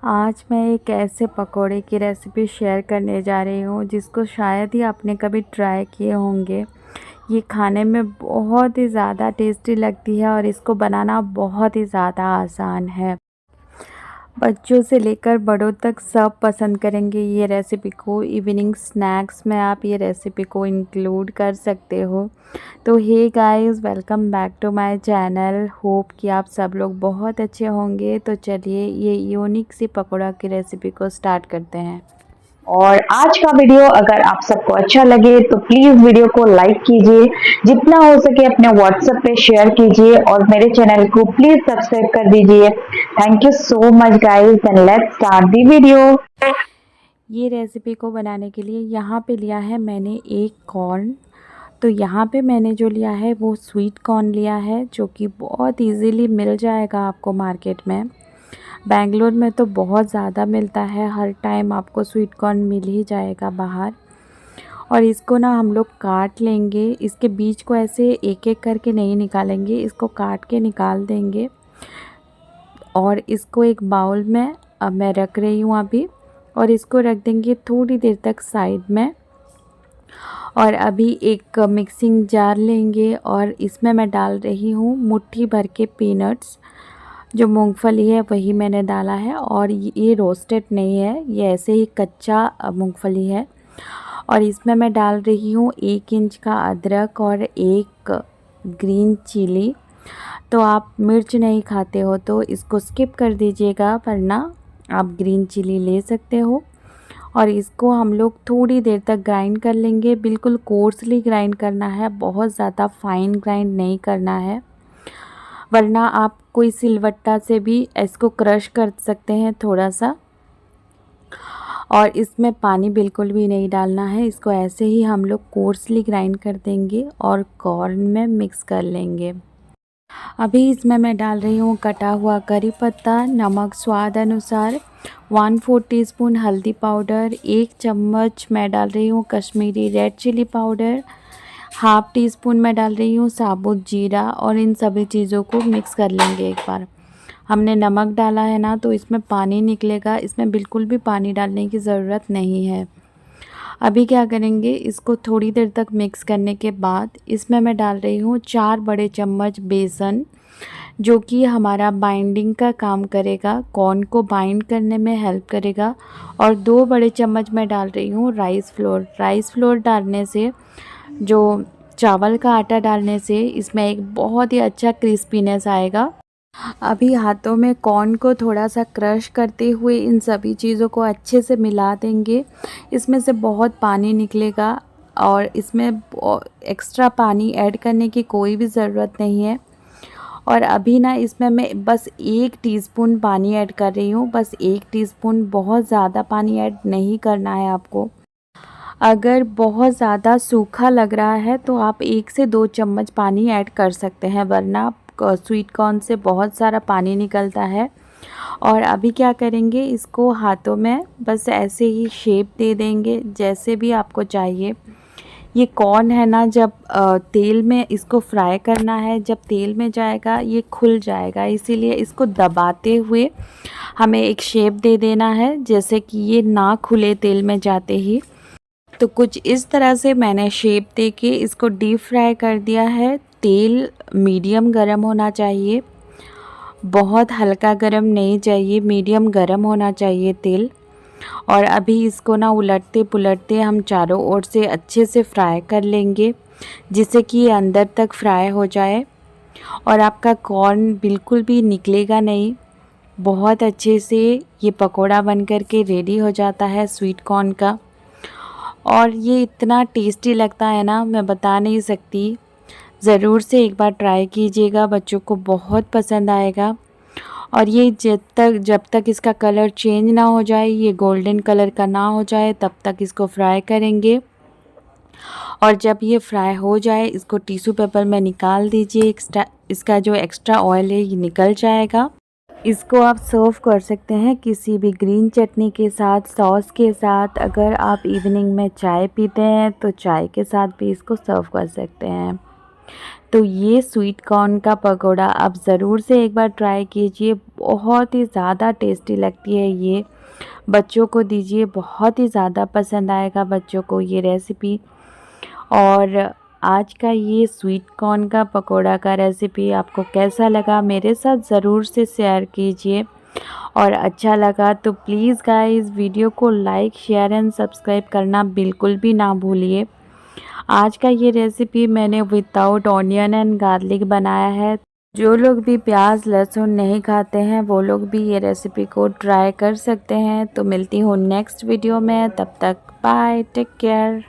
आज मैं एक ऐसे पकोड़े की रेसिपी शेयर करने जा रही हूँ जिसको शायद ही आपने कभी ट्राई किए होंगे। ये खाने में बहुत ही ज़्यादा टेस्टी लगती है और इसको बनाना बहुत ही ज़्यादा आसान है। बच्चों से लेकर बड़ों तक सब पसंद करेंगे ये रेसिपी को। इवनिंग स्नैक्स में आप ये रेसिपी को इंक्लूड कर सकते हो। तो hey guys, welcome back to my channel. Hope कि आप सब लोग बहुत अच्छे होंगे। तो चलिए ये यूनिक सी पकौड़ा की रेसिपी को स्टार्ट करते हैं। और आज का वीडियो अगर आप सबको अच्छा लगे तो प्लीज वीडियो को लाइक कीजिए, जितना हो सके अपने व्हाट्सएप पे शेयर कीजिए और मेरे चैनल को प्लीज सब्सक्राइब कर दीजिए। Thank you so much guys and let's start the video. ये रेसिपी को बनाने के लिए यहाँ पे लिया है मैंने एक कॉर्न। तो यहाँ पे मैंने जो लिया है वो स्वीट कॉर्न लिया है, जो कि बहुत इजीली मिल जाएगा आपको मार्केट में। बेंगलोर में तो बहुत ज़्यादा मिलता है, हर टाइम आपको स्वीट कॉर्न मिल ही जाएगा बाहर। और इसको ना हम लोग काट लेंगे। इसके बीज को ऐसे एक एक करके नहीं निकालेंगे, इसको काट के निकाल देंगे। और इसको एक बाउल में अब मैं रख रही हूँ अभी, और इसको रख देंगे थोड़ी देर तक साइड में। और अभी एक मिक्सिंग जार लेंगे और इसमें मैं डाल रही हूँ मुट्ठी भर के पीनट्स। जो मूंगफली है वही मैंने डाला है, और ये रोस्टेड नहीं है, ये ऐसे ही कच्चा मूंगफली है। और इसमें मैं डाल रही हूँ 1 इंच का अदरक और 1 ग्रीन चिली। तो आप मिर्च नहीं खाते हो तो इसको स्किप कर दीजिएगा, वरना आप ग्रीन चिली ले सकते हो। और इसको हम लोग थोड़ी देर तक ग्राइंड कर लेंगे। बिल्कुल कोर्सली ग्राइंड करना है, बहुत ज़्यादा फाइन ग्राइंड नहीं करना है, वरना आप कोई सिलवट्टा से भी इसको क्रश कर सकते हैं थोड़ा सा। और इसमें पानी बिल्कुल भी नहीं डालना है, इसको ऐसे ही हम लोग कोर्सली ग्राइंड कर देंगे और कॉर्न में मिक्स कर लेंगे। अभी इसमें मैं डाल रही हूँ कटा हुआ करी पत्ता, नमक स्वाद अनुसार, 1/4 टीस्पून हल्दी पाउडर, 1 चम्मच मैं डाल रही हूँ Kashmiri red chilli powder, 1/2 teaspoon मैं डाल रही हूँ साबुत जीरा। और इन सभी चीज़ों को मिक्स कर लेंगे एक बार। हमने नमक डाला है ना, तो इसमें पानी निकलेगा, इसमें बिल्कुल भी पानी डालने की ज़रूरत नहीं है। अभी क्या करेंगे, इसको थोड़ी देर तक मिक्स करने के बाद इसमें मैं डाल रही हूँ 4 बड़े चम्मच बेसन, जो कि हमारा बाइंडिंग का काम करेगा, कॉर्न को बाइंड करने में हेल्प करेगा। और 2 बड़े चम्मच मैं डाल रही हूँ राइस फ्लोर। राइस फ्लोर डालने से, जो चावल का आटा डालने से, इसमें एक बहुत ही अच्छा क्रिस्पीनेस आएगा। अभी हाथों में कॉर्न को थोड़ा सा क्रश करते हुए इन सभी चीज़ों को अच्छे से मिला देंगे। इसमें से बहुत पानी निकलेगा और इसमें एक्स्ट्रा पानी ऐड करने की कोई भी ज़रूरत नहीं है। और अभी ना इसमें मैं बस 1 टीस्पून पानी ऐड कर रही हूँ, बस 1 टीस्पून, बहुत ज़्यादा पानी ऐड नहीं करना है आपको। अगर बहुत ज़्यादा सूखा लग रहा है तो आप 1 से 2 चम्मच पानी ऐड कर सकते हैं, वरना स्वीट कॉर्न से बहुत सारा पानी निकलता है। और अभी क्या करेंगे, इसको हाथों में बस ऐसे ही शेप दे देंगे जैसे भी आपको चाहिए। ये कॉर्न है ना, जब तेल में इसको फ्राई करना है, जब तेल में जाएगा ये खुल जाएगा, इसीलिए इसको दबाते हुए हमें एक शेप दे देना है, जैसे कि ये ना खुले तेल में जाते ही। तो कुछ इस तरह से मैंने शेप दे के इसको डीप फ्राई कर दिया है। तेल मीडियम गरम होना चाहिए, बहुत हल्का गरम नहीं चाहिए, मीडियम गरम होना चाहिए तेल। और अभी इसको ना उलटते पुलटते हम चारों ओर से अच्छे से फ्राई कर लेंगे, जिससे कि ये अंदर तक फ्राई हो जाए और आपका कॉर्न बिल्कुल भी निकलेगा नहीं। बहुत अच्छे से ये पकोड़ा बन कर के रेडी हो जाता है स्वीट कॉर्न का। और ये इतना टेस्टी लगता है ना, मैं बता नहीं सकती। ज़रूर से एक बार ट्राई कीजिएगा, बच्चों को बहुत पसंद आएगा। और ये जब तक इसका कलर चेंज ना हो जाए, ये गोल्डन कलर का ना हो जाए, तब तक इसको फ्राई करेंगे। और जब ये फ्राई हो जाए, इसको टिश्यू पेपर में निकाल दीजिए। इसका जो एक्स्ट्रा ऑयल है ये निकल जाएगा। इसको आप सर्व कर सकते हैं किसी भी ग्रीन चटनी के साथ, सॉस के साथ। अगर आप इवनिंग में चाय पीते हैं तो चाय के साथ भी इसको सर्व कर सकते हैं। तो ये स्वीट कॉर्न का पकोड़ा आप ज़रूर से एक बार ट्राई कीजिए, बहुत ही ज़्यादा टेस्टी लगती है ये। बच्चों को दीजिए, बहुत ही ज़्यादा पसंद आएगा बच्चों को ये रेसिपी। और आज का ये स्वीट कॉर्न का पकोड़ा का रेसिपी आपको कैसा लगा मेरे साथ ज़रूर से शेयर कीजिए, और अच्छा लगा तो प्लीज़ गाइस वीडियो को लाइक शेयर एंड सब्सक्राइब करना बिल्कुल भी ना भूलिए। आज का ये रेसिपी मैंने विदाउट ऑनियन एंड गार्लिक बनाया है। जो लोग भी प्याज लहसुन नहीं खाते हैं वो लोग भी ये रेसिपी को ट्राई कर सकते हैं। तो मिलती हूँ नेक्स्ट वीडियो में, तब तक बाय, टेक केयर।